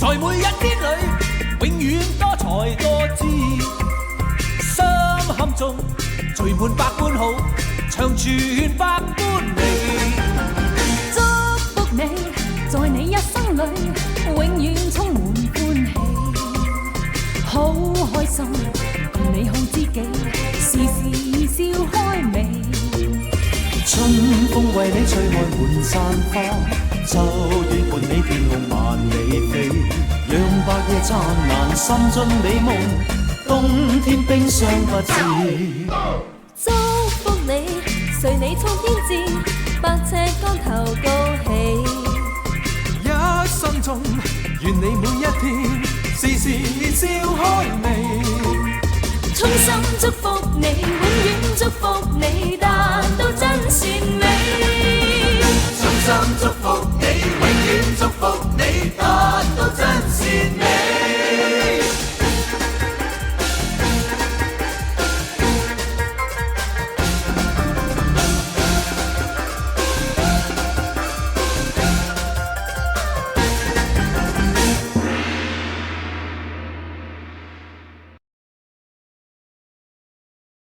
在每一天裏，永遠多才多姿。心坎中聚滿百般好，長存百般美。祝福你，在你一生裏，永遠充滿歡喜。好開心，共你好知己，時時笑開眉。春風為你吹開滿山花，秋月伴你天空萬里飛，讓白夜燦爛，滲進美夢，冬天冰霜不知。祝福你，隨你衝天志，百尺竿頭高起。一生中，願你每一天，時時笑開眉。衷心祝福你，永遠祝福